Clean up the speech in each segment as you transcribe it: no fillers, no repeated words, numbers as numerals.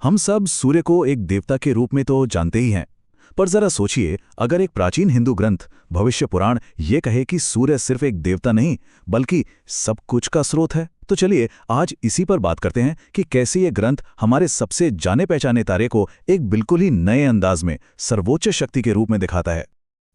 हम सब सूर्य को एक देवता के रूप में तो जानते ही हैं, पर जरा सोचिए, अगर एक प्राचीन हिंदू ग्रंथ भविष्य पुराण ये कहे कि सूर्य सिर्फ एक देवता नहीं बल्कि सब कुछ का स्रोत है, तो चलिए आज इसी पर बात करते हैं कि कैसे ये ग्रंथ हमारे सबसे जाने पहचाने तारे को एक बिल्कुल ही नए अंदाज में सर्वोच्च शक्ति के रूप में दिखाता है।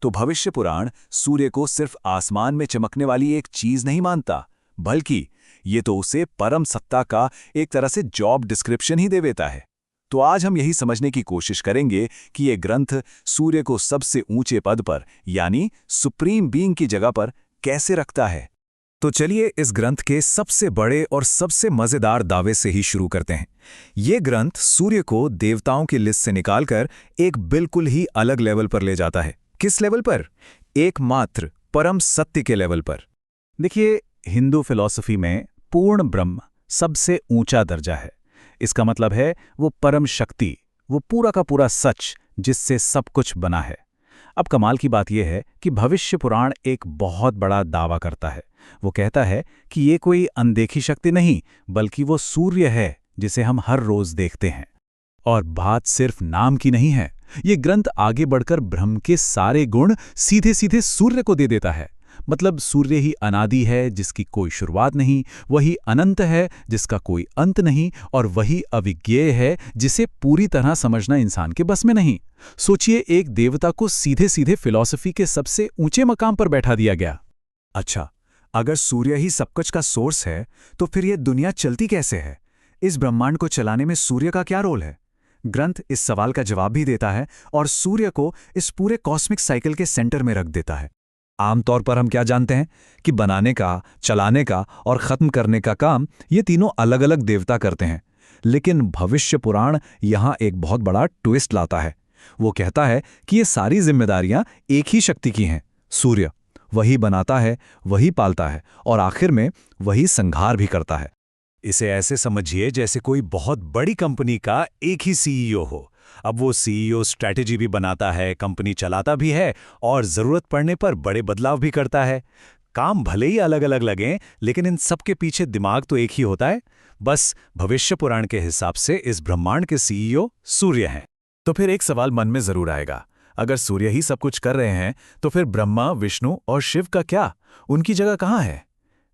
तो भविष्य पुराण सूर्य को सिर्फ आसमान में चमकने वाली एक चीज नहीं मानता, बल्कि ये तो उसे परम सत्ता का एक तरह से जॉब डिस्क्रिप्शन ही दे देता है। तो आज हम यही समझने की कोशिश करेंगे कि ये ग्रंथ सूर्य को सबसे ऊंचे पद पर यानी सुप्रीम बीइंग की जगह पर कैसे रखता है। तो चलिए इस ग्रंथ के सबसे बड़े और सबसे मजेदार दावे से ही शुरू करते हैं। ये ग्रंथ सूर्य को देवताओं की लिस्ट से निकालकर एक बिल्कुल ही अलग लेवल पर ले जाता है। किस लेवल पर? एकमात्र परम सत्य के लेवल पर। देखिए, हिंदू फिलॉसफी में पूर्ण ब्रह्म सबसे ऊंचा दर्जा है। इसका मतलब है वो परम शक्ति, वो पूरा का पूरा सच जिससे सब कुछ बना है। अब कमाल की बात यह है कि भविष्य पुराण एक बहुत बड़ा दावा करता है। वो कहता है कि ये कोई अनदेखी शक्ति नहीं बल्कि वो सूर्य है जिसे हम हर रोज देखते हैं। और बात सिर्फ नाम की नहीं है, ये ग्रंथ आगे बढ़कर ब्रह्म के सारे गुण सीधे सीधे सूर्य को दे देता है। मतलब सूर्य ही अनादि है जिसकी कोई शुरुआत नहीं, वही अनंत है जिसका कोई अंत नहीं, और वही अविज्ञेय है जिसे पूरी तरह समझना इंसान के बस में नहीं। सोचिए, एक देवता को सीधे सीधे फिलॉसफी के सबसे ऊंचे मकाम पर बैठा दिया गया। अच्छा, अगर सूर्य ही सब कुछ का सोर्स है तो फिर यह दुनिया चलती कैसे है? इस ब्रह्मांड को चलाने में सूर्य का क्या रोल है? ग्रंथ इस सवाल का जवाब भी देता है और सूर्य को इस पूरे कॉस्मिक साइकिल के सेंटर में रख देता है। आमतौर पर हम क्या जानते हैं कि बनाने का, चलाने का और खत्म करने का काम ये तीनों अलग अलग देवता करते हैं। लेकिन भविष्य पुराण यहाँ एक बहुत बड़ा ट्विस्ट लाता है। वो कहता है कि ये सारी जिम्मेदारियां एक ही शक्ति की हैं, सूर्य। वही बनाता है, वही पालता है और आखिर में वही संहार भी करता है। इसे ऐसे समझिए जैसे कोई बहुत बड़ी कंपनी का एक ही सीईओ हो। अब वो सीईओ स्ट्रैटेजी भी बनाता है, कंपनी चलाता भी है और जरूरत पड़ने पर बड़े बदलाव भी करता है। काम भले ही अलग अलग लगें, लेकिन इन सब के पीछे दिमाग तो एक ही होता है। बस भविष्य पुराण के हिसाब से इस ब्रह्मांड के सीईओ सूर्य हैं। तो फिर एक सवाल मन में जरूर आएगा, अगर सूर्य ही सब कुछ कर रहे हैं तो फिर ब्रह्मा, विष्णु और शिव का क्या? उनकी जगह कहाँ है?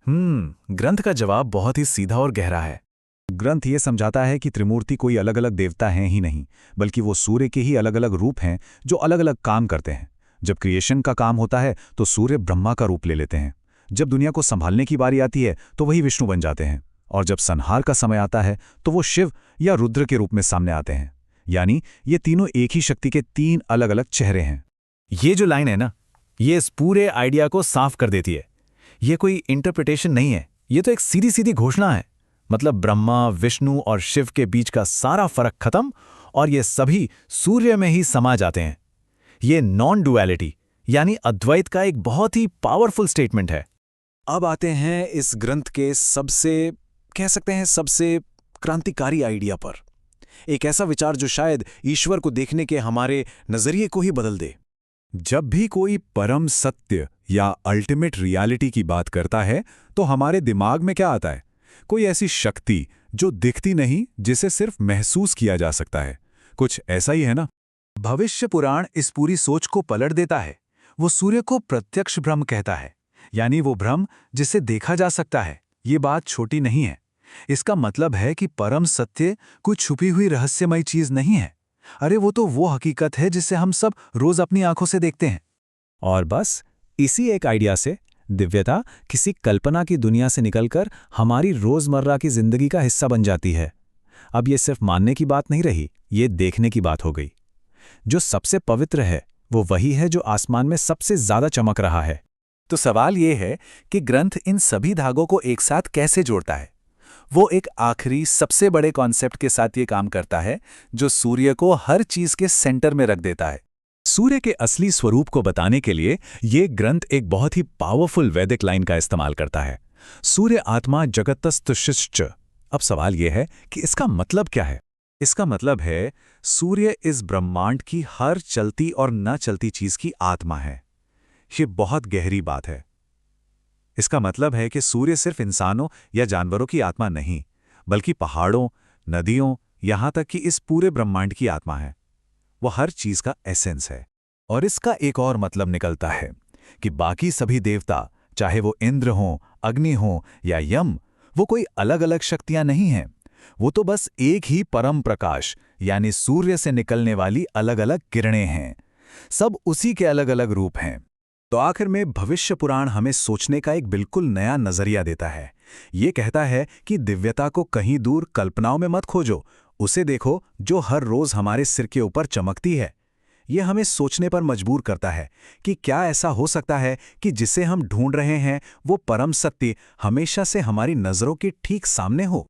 ग्रंथ का जवाब बहुत ही सीधा और गहरा है। ग्रंथ ये समझाता है कि त्रिमूर्ति कोई अलग अलग देवता हैं ही नहीं, बल्कि वो सूर्य के ही अलग अलग रूप हैं जो अलग अलग काम करते हैं। जब क्रिएशन का काम होता है तो सूर्य ब्रह्मा का रूप ले लेते हैं। जब दुनिया को संभालने की बारी आती है तो वही विष्णु बन जाते हैं। और जब संहार का समय आता है तो वो शिव या रुद्र के रूप में सामने आते हैं। यानी ये तीनों एक ही शक्ति के तीन अलग अलग चेहरे हैं। ये जो लाइन है ना, ये इस पूरे आइडिया को साफ कर देती है। ये कोई इंटरप्रिटेशन नहीं है, ये तो एक सीधी सीधी घोषणा है। मतलब ब्रह्मा, विष्णु और शिव के बीच का सारा फर्क खत्म और ये सभी सूर्य में ही समा जाते हैं। ये नॉन डुअलिटी यानी अद्वैत का एक बहुत ही पावरफुल स्टेटमेंट है। अब आते हैं इस ग्रंथ के सबसे, कह सकते हैं सबसे क्रांतिकारी आइडिया पर। एक ऐसा विचार जो शायद ईश्वर को देखने के हमारे नजरिए को ही बदल दे। जब भी कोई परम सत्य या अल्टीमेट रियलिटी की बात करता है तो हमारे दिमाग में क्या आता है? कोई ऐसी शक्ति जो दिखती नहीं, जिसे सिर्फ महसूस किया जा सकता है। कुछ ऐसा ही है ना? भविष्य पुराण इस पूरी सोच को पलट देता है। वो सूर्य को प्रत्यक्ष ब्रह्म कहता है, यानी वो ब्रह्म जिसे देखा जा सकता है। ये बात छोटी नहीं है। इसका मतलब है कि परम सत्य कोई छुपी हुई रहस्यमयी चीज नहीं है। अरे वो हकीकत है जिसे हम सब रोज अपनी आंखों से देखते हैं। और बस इसी एक आइडिया से दिव्यता किसी कल्पना की दुनिया से निकलकर हमारी रोजमर्रा की जिंदगी का हिस्सा बन जाती है। अब ये सिर्फ मानने की बात नहीं रही, ये देखने की बात हो गई। जो सबसे पवित्र है वो वही है जो आसमान में सबसे ज्यादा चमक रहा है। तो सवाल ये है कि ग्रंथ इन सभी धागों को एक साथ कैसे जोड़ता है? वो एक आखिरी सबसे बड़े कॉन्सेप्ट के साथ ये काम करता है जो सूर्य को हर चीज के सेंटर में रख देता है। सूर्य के असली स्वरूप को बताने के लिए ये ग्रंथ एक बहुत ही पावरफुल वैदिक लाइन का इस्तेमाल करता है, सूर्य आत्मा जगतस्तुष्च। अब सवाल यह है कि इसका मतलब क्या है? इसका मतलब है सूर्य इस ब्रह्मांड की हर चलती और न चलती चीज की आत्मा है। ये बहुत गहरी बात है। इसका मतलब है कि सूर्य सिर्फ इंसानों या जानवरों की आत्मा नहीं, बल्कि पहाड़ों, नदियों, यहां तक कि इस पूरे ब्रह्मांड की आत्मा है। वो हर चीज का एसेंस है। और इसका एक और मतलब निकलता है कि बाकी सभी देवता, चाहे वो इंद्र हों, अग्नि हों या यम, वो कोई अलग अलग शक्तियां नहीं हैं। वो तो बस एक ही परम प्रकाश यानी सूर्य से निकलने वाली अलग अलग किरणें हैं। सब उसी के अलग अलग रूप हैं। तो आखिर में भविष्य पुराण हमें सोचने का एक बिल्कुल नया नजरिया देता है। ये कहता है कि दिव्यता को कहीं दूर कल्पनाओं में मत खोजो, उसे देखो जो हर रोज हमारे सिर के ऊपर चमकती है। ये हमें सोचने पर मजबूर करता है कि क्या ऐसा हो सकता है कि जिसे हम ढूंढ रहे हैं वो परम सत्य हमेशा से हमारी नजरों के ठीक सामने हो।